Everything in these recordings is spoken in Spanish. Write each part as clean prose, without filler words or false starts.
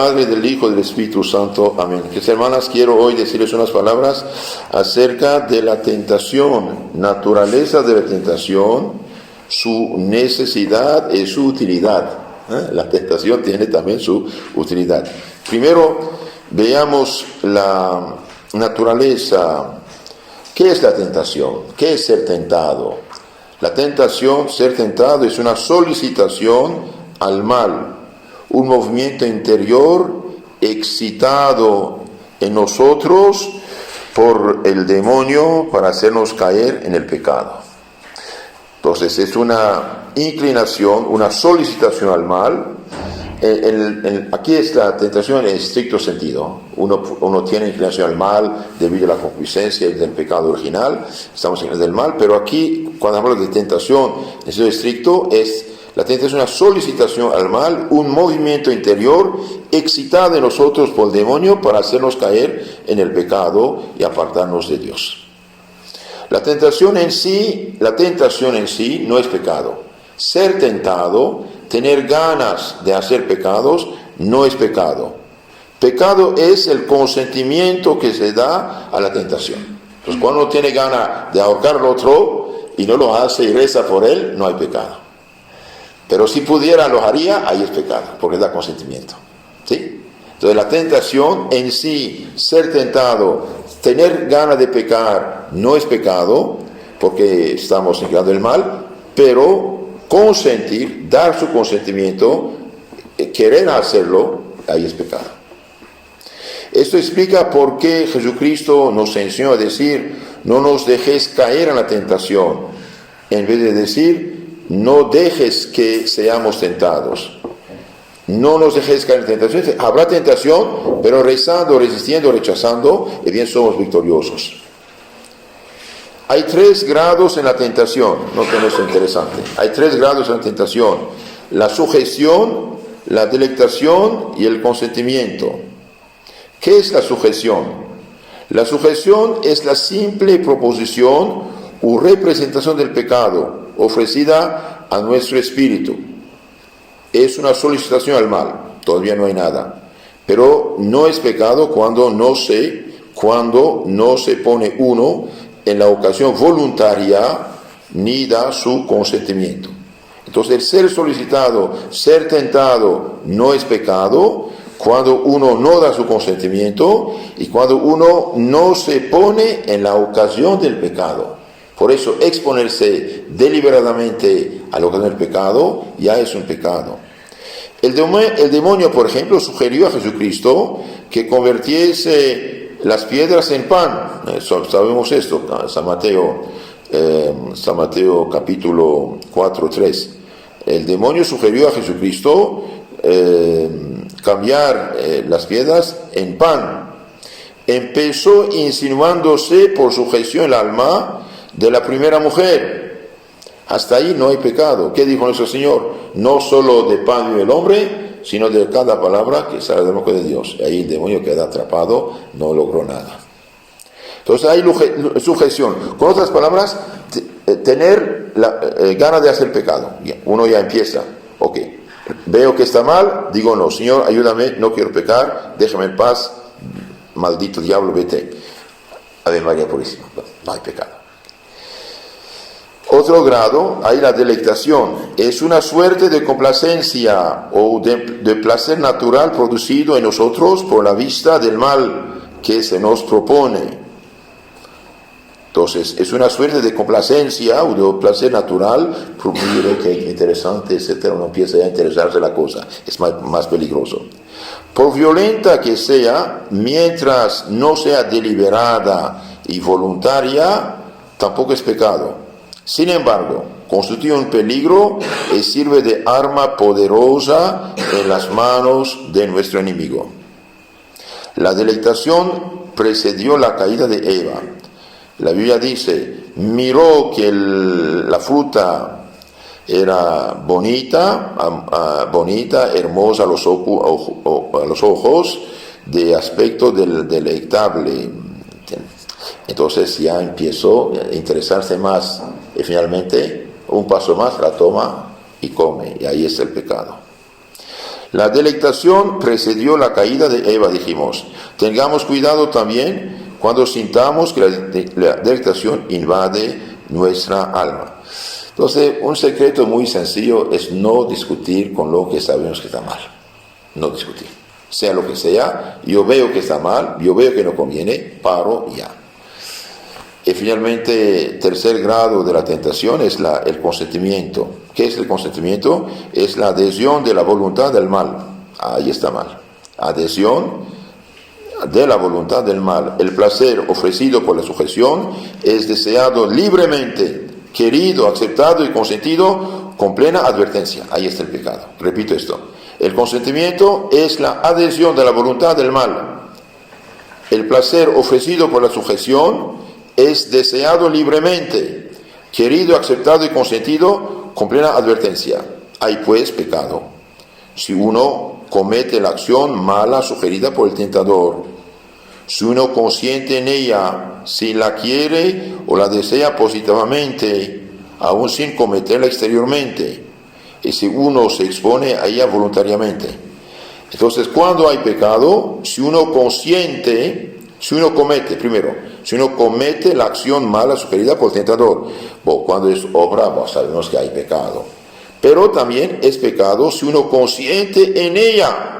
Padre, del Hijo y del Espíritu Santo. Amén. Mis hermanas, quiero hoy decirles unas palabras acerca de la tentación, naturaleza de la tentación, su necesidad y su utilidad. La tentación tiene también su utilidad. Primero, veamos la naturaleza. ¿Qué es la tentación? ¿Qué es ser tentado? La tentación, ser tentado, es una solicitación al mal, un movimiento interior excitado en nosotros por el demonio para hacernos caer en el pecado. Entonces es una inclinación, una solicitación al mal. Aquí es la tentación en estricto sentido. Uno tiene inclinación al mal debido a la concupiscencia y del pecado original. Estamos en el del mal, pero aquí cuando hablamos de tentación en sentido estricto, la tentación es una solicitación al mal, un movimiento interior excitado en nosotros por el demonio para hacernos caer en el pecado y apartarnos de Dios. La tentación en sí no es pecado. Ser tentado, tener ganas de hacer pecados, no es pecado. Pecado es el consentimiento que se da a la tentación. Entonces, cuando uno tiene ganas de ahorcar al otro y no lo hace y reza por él, no hay pecado. Pero si pudiera, lo haría, ahí es pecado, porque da consentimiento. ¿Sí? Entonces, la tentación en sí, ser tentado, tener ganas de pecar, no es pecado, porque estamos inclinando el mal, pero consentir, dar su consentimiento, querer hacerlo, ahí es pecado. Esto explica por qué Jesucristo nos enseñó a decir, no nos dejes caer en la tentación, en vez de decir, no dejes que seamos tentados. No nos dejes caer en la tentación. Habrá tentación, pero rezando, resistiendo, rechazando, y bien somos victoriosos. Hay 3 grados en la tentación. Noten esto interesante. Hay 3 grados en la tentación. La sujeción, la delectación y el consentimiento. ¿Qué es la sujeción? La sujeción es la simple proposición o representación del pecado ofrecida a nuestro espíritu. Es una solicitación al mal. Todavía no hay nada. Pero no es pecado cuando no se pone uno en la ocasión voluntaria ni da su consentimiento. Entonces el ser solicitado, ser tentado no es pecado cuando uno no da su consentimiento y cuando uno no se pone en la ocasión del pecado. Por eso exponerse deliberadamente a la ocasión del pecado ya es un pecado. El demonio, por ejemplo, sugirió a Jesucristo que convirtiese las piedras en pan. Sabemos esto, San Mateo capítulo 4:3. El demonio sugirió a Jesucristo cambiar las piedras en pan. Empezó insinuándose por sujeción el alma de la primera mujer. Hasta ahí no hay pecado. ¿Qué dijo nuestro Señor? No solo de pan vive el hombre, sino de cada palabra que sale de la boca de Dios. Y ahí el demonio queda atrapado, no logró nada. Entonces hay sujeción. Con otras palabras, tener ganas de hacer pecado. Uno ya empieza, ok, veo que está mal, digo no, Señor, ayúdame, no quiero pecar, déjame en paz, maldito diablo, vete. Ave María Purísima, no hay pecado. Otro grado, hay la delectación. Es una suerte de complacencia o de placer natural producido en nosotros por la vista del mal que se nos propone. Entonces, es una suerte de complacencia o de placer natural. Mire qué interesante, etcétera. Uno empieza a interesarse en la cosa. Es más peligroso. Por violenta que sea, mientras no sea deliberada y voluntaria, tampoco es pecado. Sin embargo, constituye un peligro y sirve de arma poderosa en las manos de nuestro enemigo. La delectación precedió la caída de Eva. La Biblia dice, miró que la fruta era bonita, hermosa a los ojos, de aspecto deleitable. Entonces ya empezó a interesarse más y finalmente un paso más la toma y come, y ahí está el pecado. La delectación precedió la caída de Eva, dijimos. Tengamos cuidado también cuando sintamos que la delectación invade nuestra alma. Entonces, un secreto muy sencillo es no discutir con lo que sabemos que está mal. No discutir. Sea lo que sea, yo veo que está mal, yo veo que no conviene, paro y ya. Y finalmente, tercer grado de la tentación es el consentimiento. ¿Qué es el consentimiento? Es la adhesión de la voluntad del mal. Ahí está mal. Adhesión de la voluntad del mal. El placer ofrecido por la sujeción es deseado libremente, querido, aceptado y consentido con plena advertencia. Ahí está el pecado. Repito esto. El consentimiento es la adhesión de la voluntad del mal. El placer ofrecido por la sujeción es deseado libremente, querido, aceptado y consentido con plena advertencia. Hay pues pecado si uno comete la acción mala sugerida por el tentador, si uno consiente en ella, si la quiere o la desea positivamente, aun sin cometerla exteriormente, y si uno se expone a ella voluntariamente. Entonces, cuando hay pecado, si uno consiente, si uno comete la acción mala sugerida por el tentador. Bueno, cuando es obra, sabemos que hay pecado. Pero también es pecado si uno consiente en ella,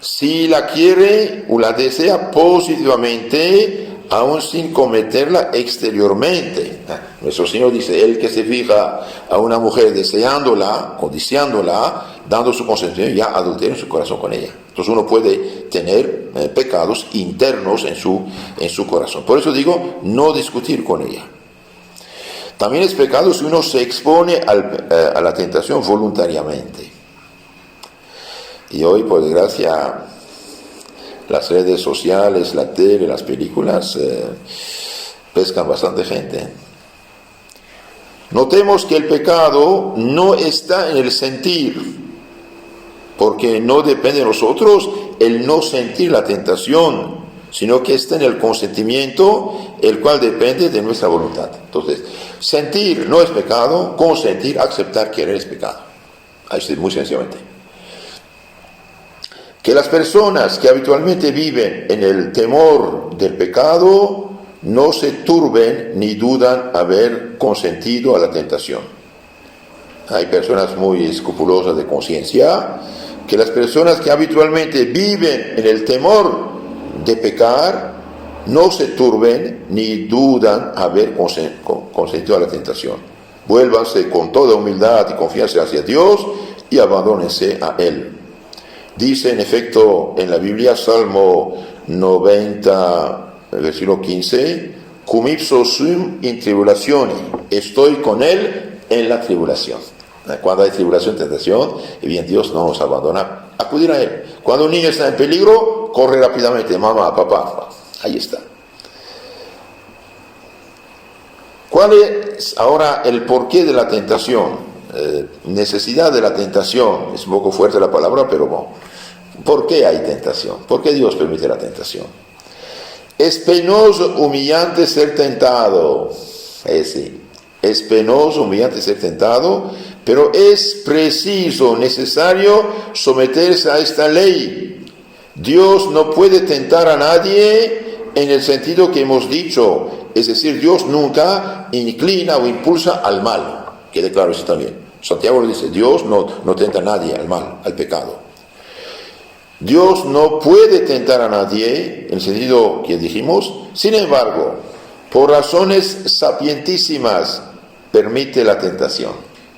si la quiere o la desea positivamente, aun sin cometerla exteriormente. Nuestro Señor dice, el que se fija a una mujer deseándola, codiciándola, dando su consentimiento, ya adultera en su corazón con ella. Entonces uno puede tener pecados internos en su corazón. Por eso digo, no discutir con ella. También es pecado si uno se expone a la tentación voluntariamente. Y hoy, por desgracia, las redes sociales, la tele, las películas pescan bastante gente. Notemos que el pecado no está en el sentir, porque no depende de nosotros el no sentir la tentación, sino que está en el consentimiento, el cual depende de nuestra voluntad. Entonces, sentir no es pecado, consentir, aceptar, querer es pecado. Así muy sencillamente. Que las personas que habitualmente viven en el temor del pecado no se turben ni dudan haber consentido a la tentación. Hay personas muy escrupulosas de conciencia, que las personas que habitualmente viven en el temor de pecar no se turben ni dudan haber consentido a la tentación. Vuélvanse con toda humildad y confianza hacia Dios y abandónense a Él. Dice en efecto en la Biblia, Salmo 90, versículo 15, cum ipso sum in tribulatione, estoy con Él en la tribulación. Cuando hay tribulación, tentación, y bien Dios no nos abandona, acudir a Él. Cuando un niño está en peligro, corre rápidamente, mamá, papá, ahí está. ¿Cuál es ahora el porqué de la tentación? Necesidad de la tentación, es un poco fuerte la palabra, pero bueno, ¿por qué hay tentación? ¿Por qué Dios permite la tentación? Es penoso, humillante ser tentado, es penoso, humillante ser tentado, pero es preciso, necesario someterse a esta ley. Dios no puede tentar a nadie en el sentido que hemos dicho, es decir, Dios nunca inclina o impulsa al mal. Quede claro eso también. Santiago lo dice, Dios no tenta a nadie al mal, al pecado. Dios no puede tentar a nadie, en el sentido que dijimos, sin embargo, por razones sapientísimas, permite la tentación.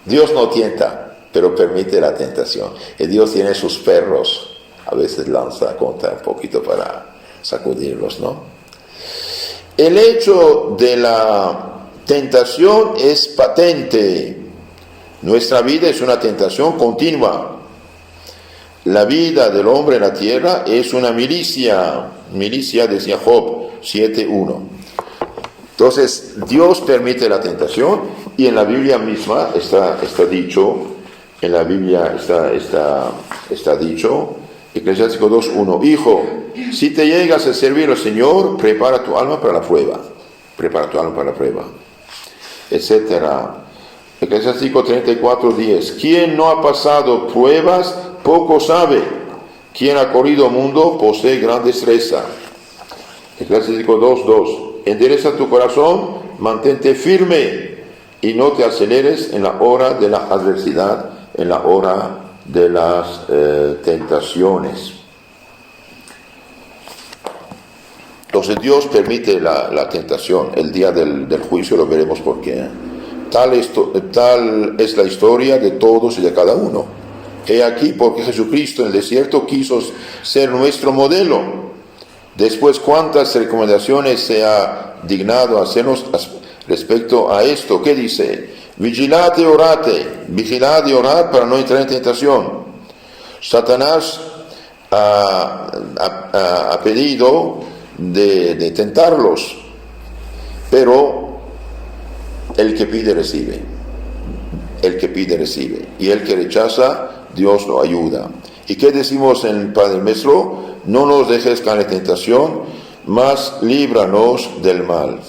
Dios no tienta, pero permite la tentación. Y Dios tiene sus perros, a veces lanza contra un poquito para sacudirlos, ¿no? El hecho de la tentación es patente. Nuestra vida es una tentación continua. La vida del hombre en la tierra es una milicia, decía Job 7:1. Entonces, Dios permite la tentación y en la Biblia misma está dicho, en la Biblia está dicho, Eclesiástico 2:1, hijo, si te llegas a servir al Señor, prepara tu alma para la prueba, etcétera. Eclesiástico 34:10, ¿quién no ha pasado pruebas poco sabe. Quien ha corrido mundo posee gran destreza. Eclesiástico 2:2. Endereza tu corazón, mantente firme y no te aceleres en la hora de la adversidad, en la hora de las tentaciones. Entonces Dios permite la tentación. El día del juicio lo veremos por qué. Tal es la historia de todos y de cada uno. He aquí porque Jesucristo en el desierto quiso ser nuestro modelo. Después, ¿cuántas recomendaciones se ha dignado hacernos respecto a esto? ¿Qué dice? Vigilad y orate, vigilad y orad para no entrar en tentación. Satanás ha pedido de tentarlos, pero el que pide recibe. El que pide recibe. Y el que rechaza, Dios lo ayuda. ¿Y qué decimos en el Padre Nuestro? No nos dejes caer en tentación, mas líbranos del mal.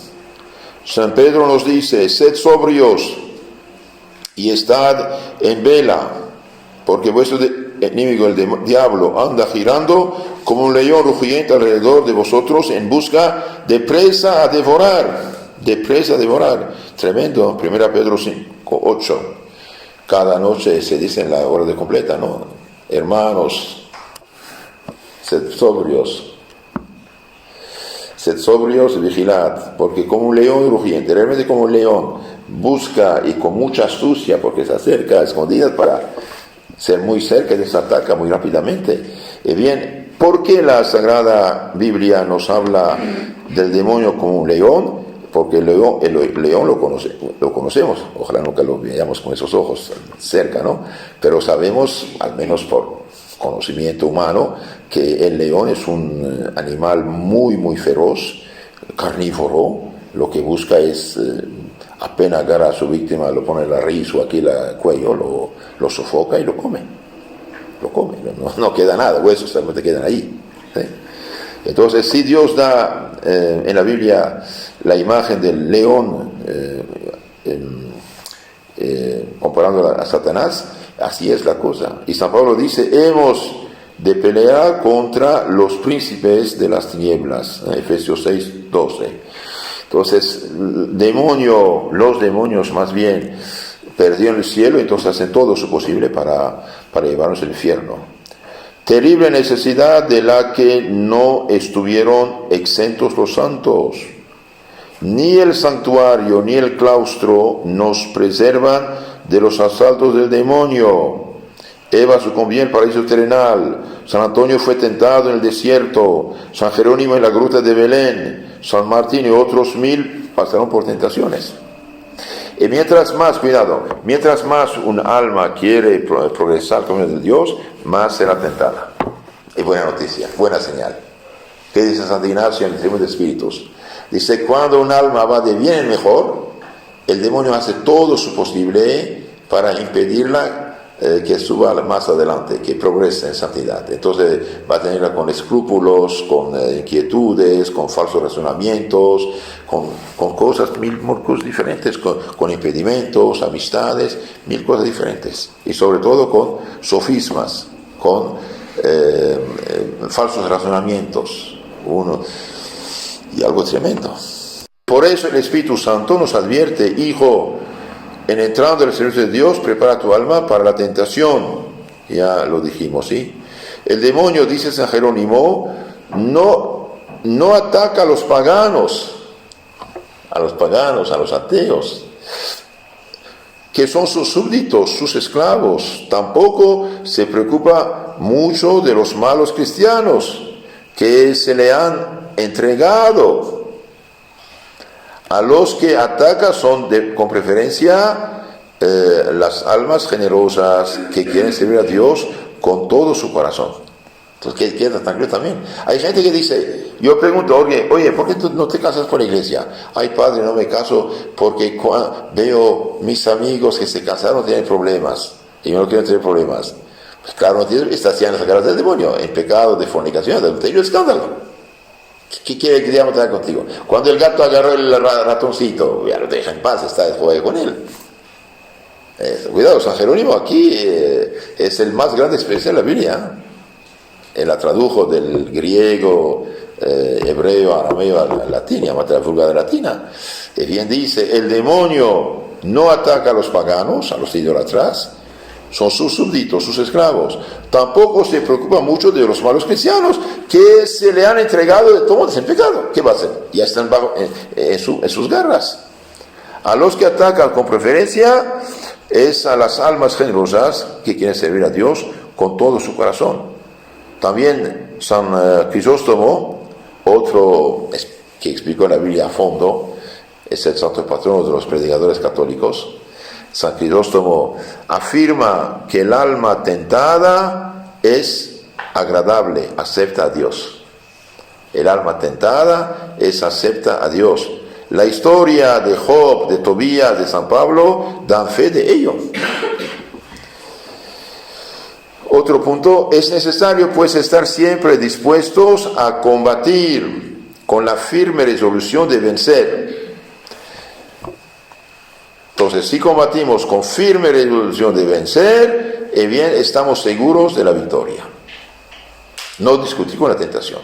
San Pedro nos dice, sed sobrios y estad en vela, porque vuestro enemigo, el diablo, anda girando como un león rugiente alrededor de vosotros en busca de presa a devorar. De presa a devorar. Tremendo. 1 Pedro 5:8. Cada noche se dice en la hora de completa, ¿no? Hermanos, sed sobrios y vigilad, porque como un león rugiente, realmente como un león, busca y con mucha astucia, porque se acerca a escondidas para ser muy cerca y les ataca muy rápidamente. Y bien, ¿por qué la Sagrada Biblia nos habla del demonio como un león? Porque el león lo conocemos, ojalá nunca lo veamos con esos ojos cerca, ¿no? Pero sabemos, al menos por conocimiento humano, que el león es un animal muy, muy feroz, carnívoro. Lo que busca es, apenas agarra a su víctima, lo pone en la raíz o aquí el cuello, lo sofoca y lo come. No queda nada, huesos solamente quedan ahí, ¿sí? Entonces, si Dios da en la Biblia la imagen del león, comparando a Satanás, así es la cosa. Y San Pablo dice, hemos de pelear contra los príncipes de las tinieblas, Efesios 6:12. Entonces, los demonios más bien perdieron el cielo, entonces hacen todo su posible para llevarnos al infierno. Terrible necesidad de la que no estuvieron exentos los santos. Ni el santuario ni el claustro nos preservan de los asaltos del demonio. Eva sucumbió en el paraíso terrenal. San Antonio fue tentado en el desierto. San Jerónimo en la gruta de Belén. San Martín y otros 1000 pasaron por tentaciones. Y mientras más un alma quiere progresar con el de Dios, más será tentada. Y buena noticia, buena señal. ¿Qué dice San Ignacio en el Testimonio de Espíritus? Dice, cuando un alma va de bien en mejor, el demonio hace todo su posible para impedirla que suba más adelante, que progrese en santidad. Entonces va a tenerla con escrúpulos, con inquietudes, con falsos razonamientos, con cosas, mil cosas diferentes, con impedimentos, amistades, 1000 cosas diferentes. Y sobre todo con sofismas, con falsos razonamientos, y algo tremendo. Por eso el Espíritu Santo nos advierte, hijo, en entrando en el servicio de Dios, prepara tu alma para la tentación. Ya lo dijimos, ¿sí? El demonio, dice San Jerónimo, no ataca a los paganos, a los ateos, que son sus súbditos, sus esclavos. Tampoco se preocupa mucho de los malos cristianos que se le han entregado. A los que ataca son con preferencia las almas generosas que quieren servir a Dios con todo su corazón. Entonces, que queda tranquilo también. Hay gente que dice, yo pregunto, oye, ¿por qué tú no te casas con la iglesia? Ay, padre, no me caso porque veo mis amigos que se casaron tienen problemas y yo no quiero tener problemas. Pues claro, no tienes, estás haciendo sacar del demonio en pecado de fornicación, de adulterio, escándalo. ¿Qué quiere que digamos tratar contigo? Cuando el gato agarró el ratoncito, ya lo deja en paz, está de juego con él. Cuidado, San Jerónimo aquí es el más grande especialista de la Biblia. Él la tradujo del griego, hebreo, arameo al latín, llamada la Vulgata latina. Y bien dice, el demonio no ataca a los paganos, a los idólatras, son sus súbditos, sus esclavos. Tampoco se preocupa mucho de los malos cristianos que se le han entregado de todos en pecado. ¿Qué va a hacer? Ya están en sus garras. A los que atacan con preferencia es a las almas generosas que quieren servir a Dios con todo su corazón. También San Crisóstomo, otro que explicó la Biblia a fondo, es el santo patrono de los predicadores católicos. San Crisóstomo afirma que el alma tentada es agradable, acepta a Dios. El alma tentada acepta a Dios. La historia de Job, de Tobías, de San Pablo dan fe de ello. Otro punto, es necesario pues estar siempre dispuestos a combatir con la firme resolución de vencer. Entonces, si combatimos con firme resolución de vencer, bien, estamos seguros de la victoria. No discutir con la tentación.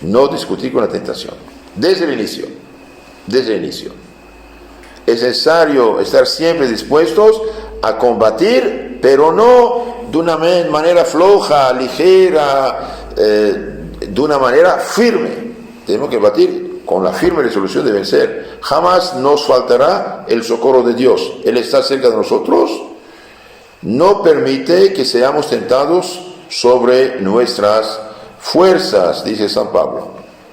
No discutir con la tentación. Desde el inicio. Es necesario estar siempre dispuestos a combatir, pero no de una manera floja, ligera, de una manera firme. Tenemos que combatir con la firme resolución de vencer. Jamás nos faltará el socorro de Dios. Él está cerca de nosotros. No permite que seamos tentados sobre nuestras fuerzas, dice San Pablo.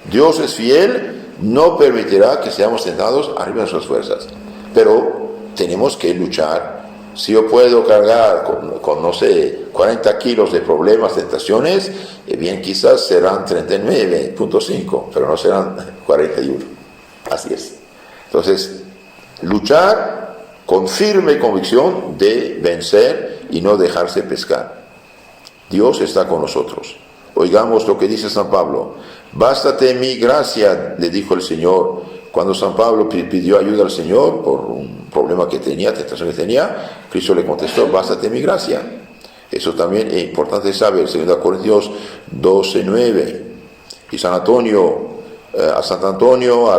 Dios es fiel, no permitirá que seamos tentados arriba de nuestras fuerzas. Pero tenemos que luchar. Si yo puedo cargar con no sé, 40 kilos de problemas, tentaciones, bien, quizás serán 39.5, pero no serán 41. Así es. Entonces, luchar con firme convicción de vencer y no dejarse pescar. Dios está con nosotros. Oigamos lo que dice San Pablo. Bástate mi gracia, le dijo el Señor. Cuando San Pablo pidió ayuda al Señor por un problema que tenía, tentación que tenía, Cristo le contestó, bástate mi gracia. Eso también es importante saber, 2 Corintios 12:9. Y San Antonio, a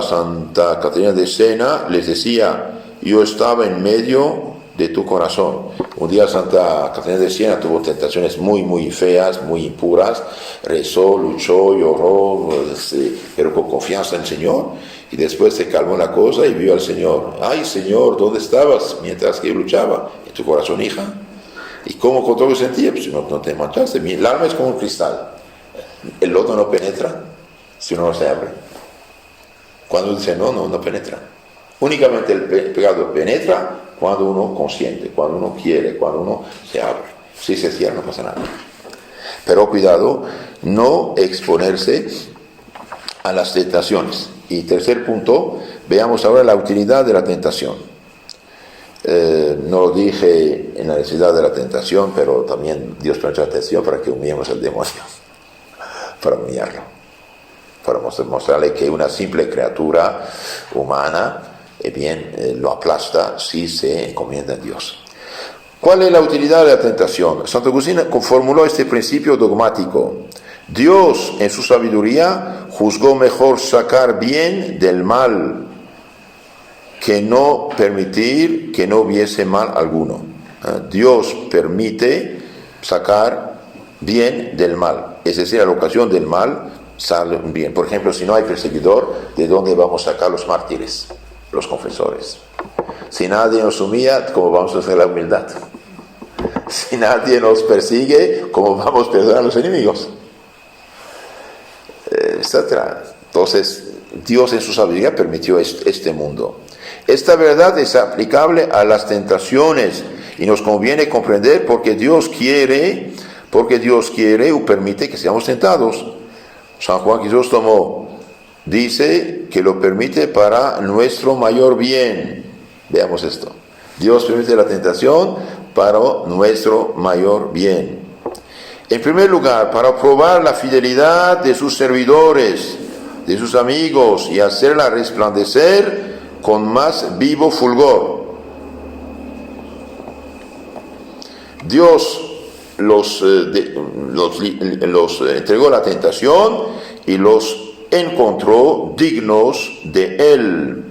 Santa Catarina de Siena, les decía, yo estaba en medio de tu corazón. Un día Santa Catarina de Siena tuvo tentaciones muy, muy feas, muy impuras, rezó, luchó, lloró, pero con confianza en el Señor, y después se calmó la cosa y vio al Señor. Ay, Señor, ¿dónde estabas mientras que yo luchaba? En tu corazón, hija. ¿Y cómo con todo lo sentía? Pues no te manchaste. El alma es como un cristal. El lodo no penetra si uno no se abre. Cuando dice no penetra. Únicamente el pecado penetra cuando uno consiente, cuando uno quiere, cuando uno se abre. Si se cierra no pasa nada. Pero cuidado, no exponerse a las tentaciones. Y tercer punto, veamos ahora la utilidad de la tentación. No lo dije en la necesidad de la tentación, pero también Dios presta atención para que humillemos al demonio, para humillarlo, para mostrarle que una simple criatura humana lo aplasta si se encomienda a Dios. ¿Cuál es la utilidad de la tentación? Santo Agustín formuló este principio dogmático. Dios, en su sabiduría, juzgó mejor sacar bien del mal que no permitir que no hubiese mal alguno. Dios permite sacar bien del mal, es decir, a la ocasión del mal sale un bien. Por ejemplo, si no hay perseguidor, ¿de dónde vamos a sacar los mártires, los confesores? Si nadie nos humilla, ¿cómo vamos a hacer la humildad? Si nadie nos persigue, ¿cómo vamos a perdonar a los enemigos? Etcétera. Entonces, Dios en su sabiduría permitió este mundo. Esta verdad es aplicable a las tentaciones y nos conviene comprender porque Dios quiere o permite que seamos tentados. San Juan Crisóstomo dice que lo permite para nuestro mayor bien. Veamos esto. Dios permite la tentación para nuestro mayor bien. En primer lugar, para probar la fidelidad de sus servidores, de sus amigos, y hacerla resplandecer con más vivo fulgor. Dios los entregó a la tentación y los encontró dignos de Él.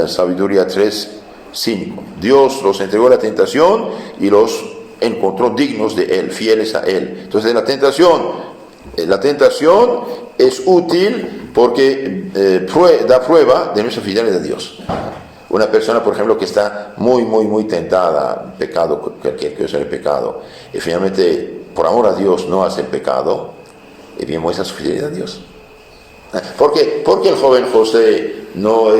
Sabiduría 3:5. Dios los entregó a la tentación y los encontró dignos de Él, fieles a Él. Entonces la tentación es útil porque da prueba de nuestra fidelidad a Dios. Una persona, por ejemplo, que está muy tentada, pecado, que es el pecado, y finalmente, por amor a Dios, no hace el pecado, y bien muestra su fidelidad a Dios. ¿Por qué el joven José no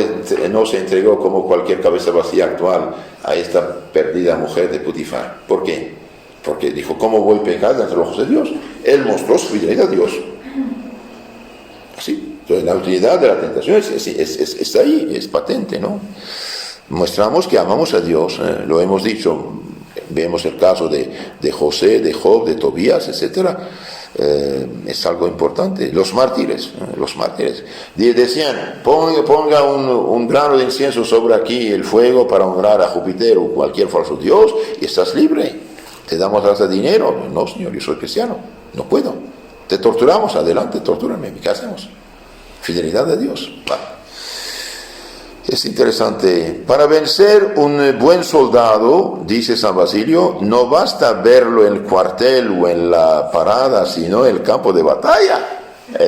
se entregó como cualquier cabeza vacía actual a esta perdida mujer de Putifar? ¿Por qué? Porque dijo, ¿cómo voy a pecar entre los ojos de Dios? Él mostró su fidelidad a Dios. Así. Entonces la utilidad de la tentación está ahí, es patente, ¿no? Mostramos que amamos a Dios, lo hemos dicho, vemos el caso de José, de Job, de Tobías, etc. Es algo importante. Los mártires decían, ponga un grano de incienso sobre aquí el fuego para honrar a Júpiter o cualquier falso dios y estás libre. Te damos hasta dinero. No, señor, yo soy cristiano, no puedo. Te torturamos, adelante, tortúrame, ¿qué hacemos? Fidelidad a Dios. Es interesante. Para vencer un buen soldado, dice San Basilio, no basta verlo en el cuartel o en la parada, sino en el campo de batalla.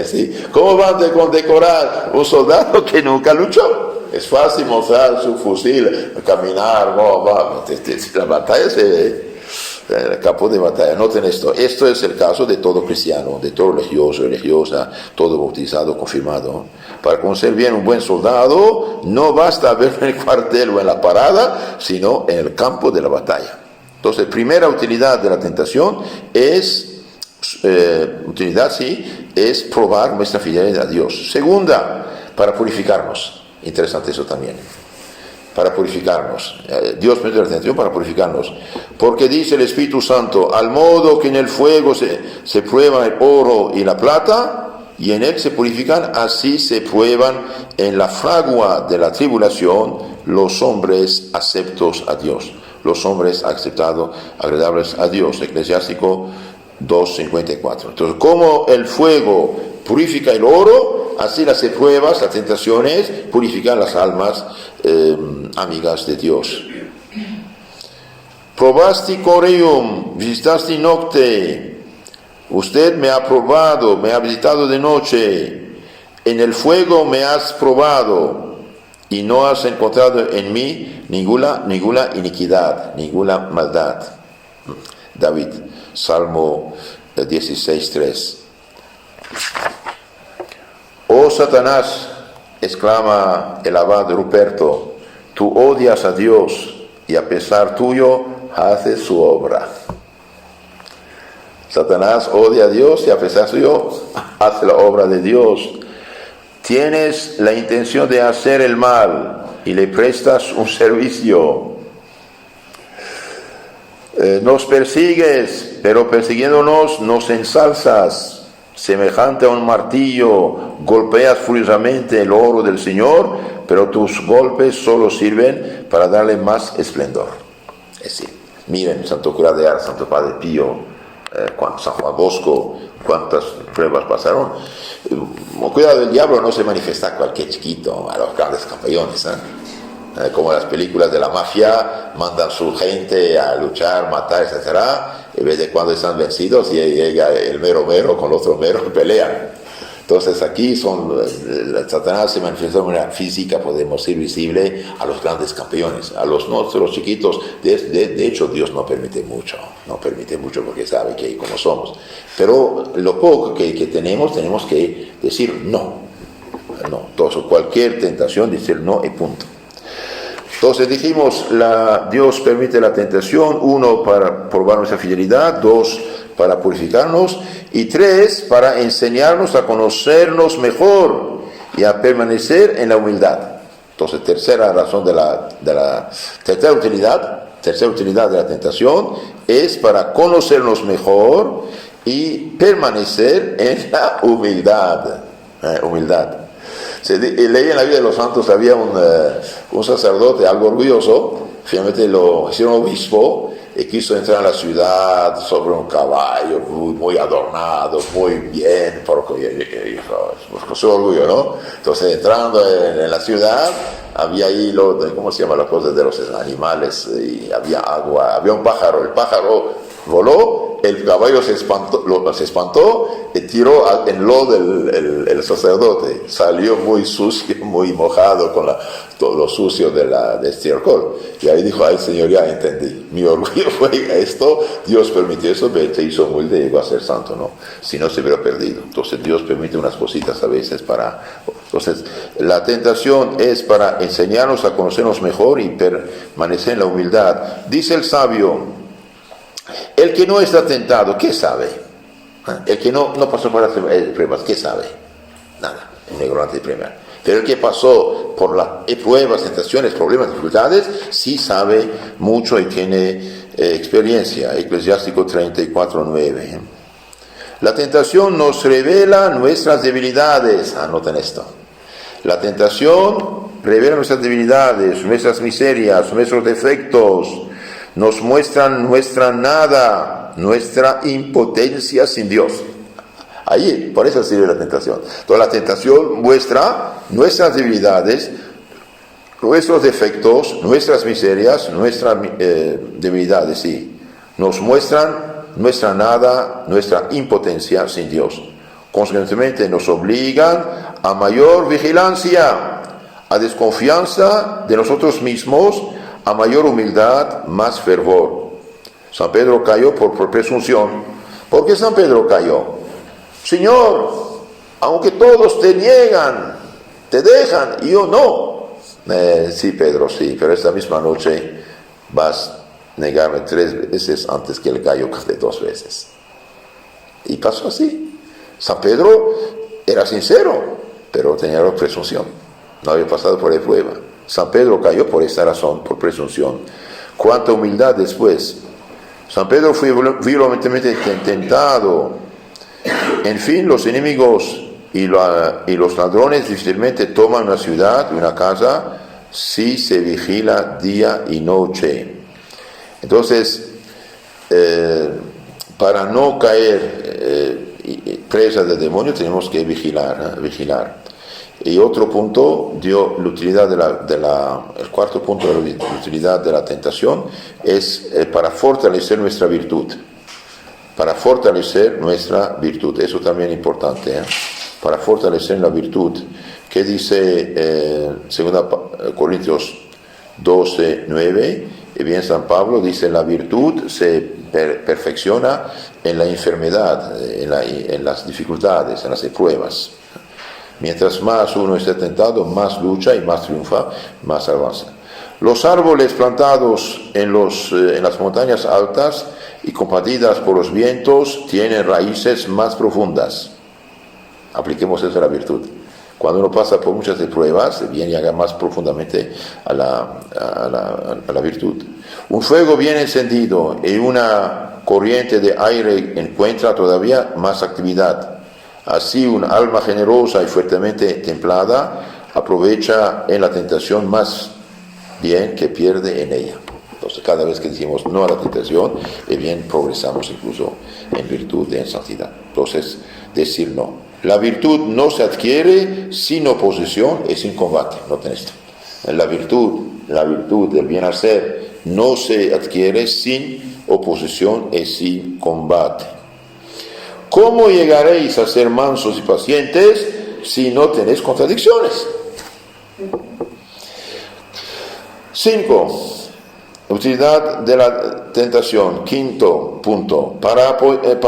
¿Sí? ¿Cómo van a condecorar un soldado que nunca luchó? Es fácil mostrar su fusil, caminar, la batalla se ve. El campo de batalla. Noten esto es el caso de todo cristiano, de todo religioso, religiosa, todo bautizado, confirmado. Para conocer bien un buen soldado, no basta verlo en el cuartel o en la parada, sino en el campo de la batalla. Entonces, primera utilidad de la tentación es probar nuestra fidelidad a Dios. Segunda, para purificarnos. Interesante eso también. Para purificarnos. Dios mete la tentación para purificarnos. Porque dice el Espíritu Santo, al modo que en el fuego se prueba el oro y la plata, y en él se purifican, así se prueban en la fragua de la tribulación los hombres aceptos a Dios. Los hombres aceptados, agradables a Dios. Eclesiástico 2:54. Entonces, como el fuego purifica el oro, así las pruebas, las tentaciones, purifican las almas amigas de Dios. Probasti corium, visitasti nocte. Usted me ha probado, me ha visitado de noche. En el fuego me has probado y no has encontrado en mí ninguna iniquidad, ninguna maldad. David, Salmo 16:3. Oh Satanás, exclama el abad Ruperto, tú odias a Dios y a pesar tuyo haces su obra. Satanás odia a Dios y a pesar suyo hace la obra de Dios. Tienes la intención de hacer el mal y le prestas un servicio. Nos persigues, pero persiguiéndonos nos ensalzas. Semejante a un martillo, golpeas furiosamente el oro del Señor, pero tus golpes solo sirven para darle más esplendor. Es decir, miren, Santo Cura de Ars, Santo Padre Pío, San Juan Bosco, cuántas pruebas pasaron. Cuidado, el diablo no se manifiesta a cualquier chiquito, a los grandes campeones, como las películas de la mafia, mandan su gente a luchar, matar, etc. Y de cuando están vencidos y llega el mero con el otro mero y pelean. Entonces aquí Satanás se manifiesta de manera física, podemos decir visible, a los grandes campeones, a los nuestros chiquitos. De hecho Dios no permite mucho porque sabe que como somos. Pero lo poco que tenemos que decir no. Entonces cualquier tentación, decir no y punto. Entonces dijimos, Dios permite la tentación, 1, para probar nuestra fidelidad, 2, para purificarnos, y 3, para enseñarnos a conocernos mejor y a permanecer en la humildad. Entonces, tercera razón tercera utilidad de la tentación es para conocernos mejor y permanecer en la humildad. Leí en la vida de los santos, había un sacerdote algo orgulloso, finalmente lo hicieron obispo, y quiso entrar a la ciudad sobre un caballo muy adornado, muy bien, porque buscó su orgullo, ¿no? Entonces, entrando en la ciudad, había ahí, ¿cómo se llama la cosa de los animales? Y había agua, había un pájaro, el pájaro voló, el caballo se espantó y tiró en lodo el sacerdote. Salió muy sucio, muy mojado con todo lo sucio de estiércol. Y ahí dijo, ay Señor, ya entendí. Mi orgullo fue esto, Dios permitió eso, pero te hizo humilde y llegó a ser santo, ¿no? Si no se hubiera perdido. Entonces Dios permite unas cositas a veces Entonces, la tentación es para enseñarnos a conocernos mejor y permanecer en la humildad. Dice el sabio, el que no está tentado, ¿qué sabe? El que no pasó por las pruebas, ¿qué sabe? Nada, un ignorante primero. Pero el que pasó por las pruebas, tentaciones, problemas, dificultades, sí sabe mucho y tiene experiencia. Eclesiástico 34:9. La tentación nos revela nuestras debilidades. Anoten esto. La tentación revela nuestras debilidades, nuestras miserias, nuestros defectos. Nos muestran nuestra nada, nuestra impotencia sin Dios. Ahí, por eso sirve la tentación. Entonces la tentación muestra nuestras debilidades, nuestros defectos, nuestras miserias, nuestras debilidades, sí. Nos muestran nuestra nada, nuestra impotencia sin Dios. Consecuentemente nos obligan a mayor vigilancia, a desconfianza de nosotros mismos, a mayor humildad, más fervor. San Pedro cayó por presunción. ¿Por qué San Pedro cayó? Señor, aunque todos te niegan, te dejan, y yo no. Sí, Pedro, sí, pero esta misma noche vas a negarme 3 veces antes que él cayó casi 2 veces. Y pasó así. San Pedro era sincero, pero tenía la presunción. No había pasado por la prueba. San Pedro cayó por esta razón, por presunción. Cuánta humildad después. San Pedro fue violentamente tentado. En fin, los enemigos y los ladrones difícilmente toman una ciudad, una casa, si se vigila día y noche. Entonces, para no caer presa del demonio, tenemos que vigilar. Y otro punto, dio la utilidad el cuarto punto de la utilidad de la tentación es para fortalecer nuestra virtud. Para fortalecer nuestra virtud. Eso también es importante, para fortalecer la virtud. ¿Qué dice 2 Corintios 12:9? Y bien, San Pablo dice, la virtud se perfecciona en la enfermedad, en las dificultades, en las pruebas. Mientras más uno esté tentado, más lucha y más triunfa, más avanza. Los árboles plantados en las montañas altas y combatidas por los vientos tienen raíces más profundas. Apliquemos eso a la virtud. Cuando uno pasa por muchas pruebas, bien llega más profundamente a la virtud. Un fuego bien encendido y una corriente de aire encuentra todavía más actividad. Así, un alma generosa y fuertemente templada aprovecha en la tentación más bien que pierde en ella. Entonces, cada vez que decimos no a la tentación, bien progresamos incluso en virtud y en santidad. Entonces, decir no. La virtud no se adquiere sin oposición y sin combate. Noten esto. La virtud del bien hacer no se adquiere sin oposición y sin combate. ¿Cómo llegaréis a ser mansos y pacientes si no tenéis contradicciones? 5. Utilidad de la tentación. 5º punto. Para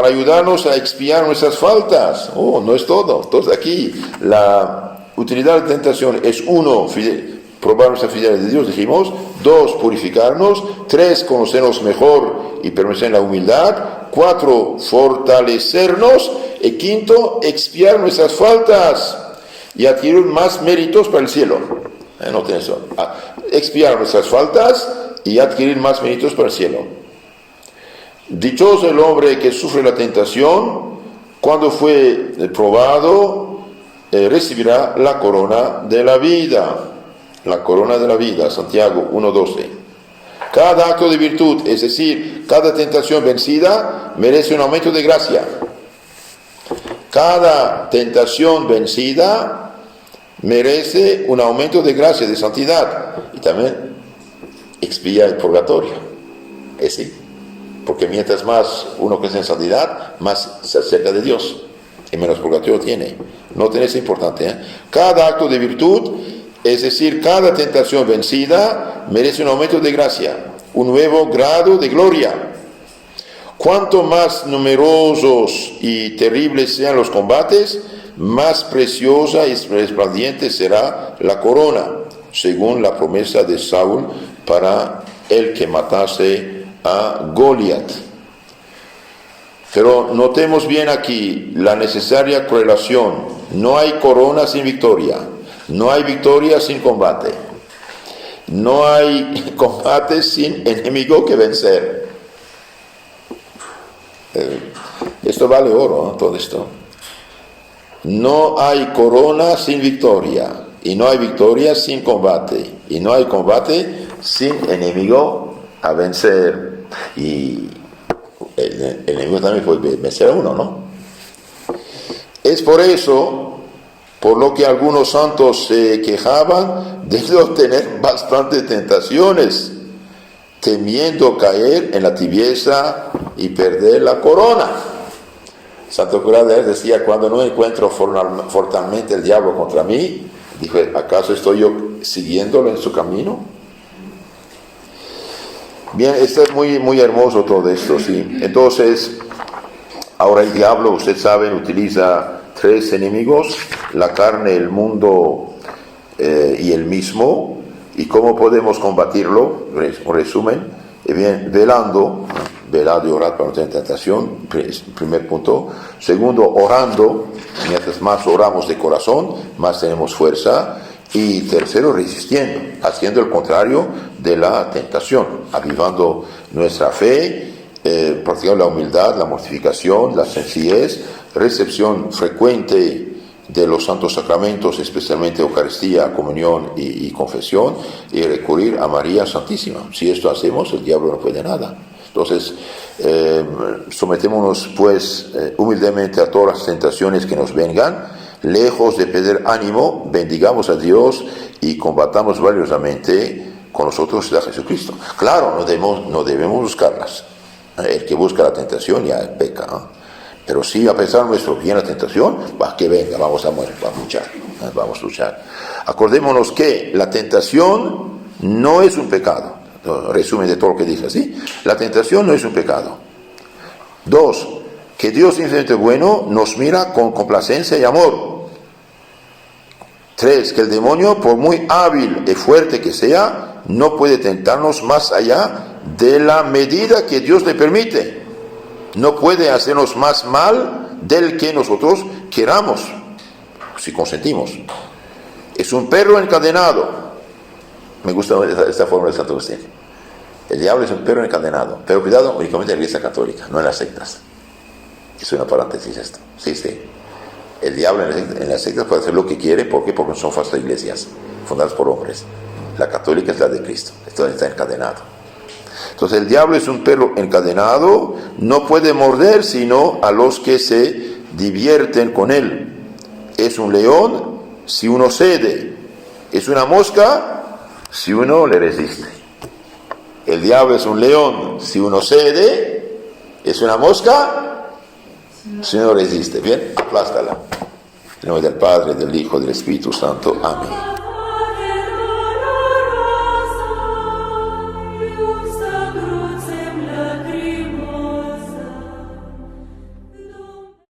ayudarnos a expiar nuestras faltas. No es todo. Entonces aquí la utilidad de la tentación es 1, probar nuestra fidelidad de Dios, dijimos. 2, purificarnos. 3, conocernos mejor y permanecer en la humildad. 4, fortalecernos. Y 5, expiar nuestras faltas y adquirir más méritos para el cielo. No tiene eso. Expiar nuestras faltas y adquirir más méritos para el cielo. Dichoso el hombre que sufre la tentación, cuando fue probado, recibirá la corona de la vida. La corona de la vida, Santiago 1:12. Cada acto de virtud, es decir, cada tentación vencida, merece un aumento de gracia. Cada tentación vencida merece un aumento de gracia, de santidad. Y también expía el purgatorio. Es sí. Porque mientras más uno crece en santidad, más se acerca de Dios. Y menos purgatorio tiene. Noten, es importante. Cada acto de virtud, es decir, cada tentación vencida, merece un aumento de gracia, un nuevo grado de gloria. Cuanto más numerosos y terribles sean los combates, más preciosa y resplandeciente será la corona, según la promesa de Saúl para el que matase a Goliat. Pero notemos bien aquí la necesaria correlación. No hay corona sin victoria, no hay victoria sin combate, no hay combate sin enemigo que vencer. Esto vale oro, ¿no? Todo esto. No hay corona sin victoria, y no hay victoria sin combate, y no hay combate sin enemigo a vencer. Y el enemigo también puede vencer a uno, ¿no? Es por eso, por lo que algunos santos se quejaban de no tener bastantes tentaciones, temiendo caer en la tibieza y perder la corona. Santo Cura de Ars decía: cuando no encuentro fortalmente el diablo contra mí, dijo, ¿acaso estoy yo siguiéndolo en su camino? Bien, esto es muy, muy hermoso todo esto, ¿sí? Entonces, ahora el diablo, ustedes saben, utiliza 3 enemigos: la carne, el mundo y el mismo. ¿Y cómo podemos combatirlo? Un resumen, bien, velando, velad y orad para no tener tentación, primer punto. Segundo, orando, mientras más oramos de corazón, más tenemos fuerza. Y tercero, resistiendo, haciendo el contrario de la tentación, avivando nuestra fe, practicando la humildad, la mortificación, la sencillez, recepción frecuente de los santos sacramentos, especialmente Eucaristía, comunión y confesión, y recurrir a María Santísima. Si esto hacemos, el diablo no puede nada. Entonces, sometémonos pues humildemente a todas las tentaciones que nos vengan, lejos de perder ánimo, bendigamos a Dios y combatamos valiosamente con nosotros a Jesucristo. Claro, no debemos buscarlas. El que busca la tentación ya peca, ¿no? Pero sí, a pesar de nuestro bien la tentación, que venga, vamos a luchar. Acordémonos que la tentación no es un pecado. Resumen de todo lo que dije, ¿sí? La tentación no es un pecado. 2, que Dios infinitamente bueno nos mira con complacencia y amor. 3, que el demonio, por muy hábil y fuerte que sea, no puede tentarnos más allá de la medida que Dios le permite. No puede hacernos más mal del que nosotros queramos, si consentimos. Es un perro encadenado. Me gusta esta forma de Santo Agustín. El diablo es un perro encadenado, pero cuidado, únicamente en la Iglesia Católica, no en las sectas. Es una paréntesis esto. Sí. El diablo en las sectas puede hacer lo que quiere. ¿Por qué? Porque son falsas iglesias fundadas por hombres. La católica es la de Cristo. Esto está encadenado. Entonces el diablo es un perro encadenado, no puede morder sino a los que se divierten con él. Es un león si uno cede, es una mosca si uno le resiste. El diablo es un león si uno cede, es una mosca si uno resiste. Bien, aplástala. En nombre del Padre, del Hijo, del Espíritu Santo. Amén.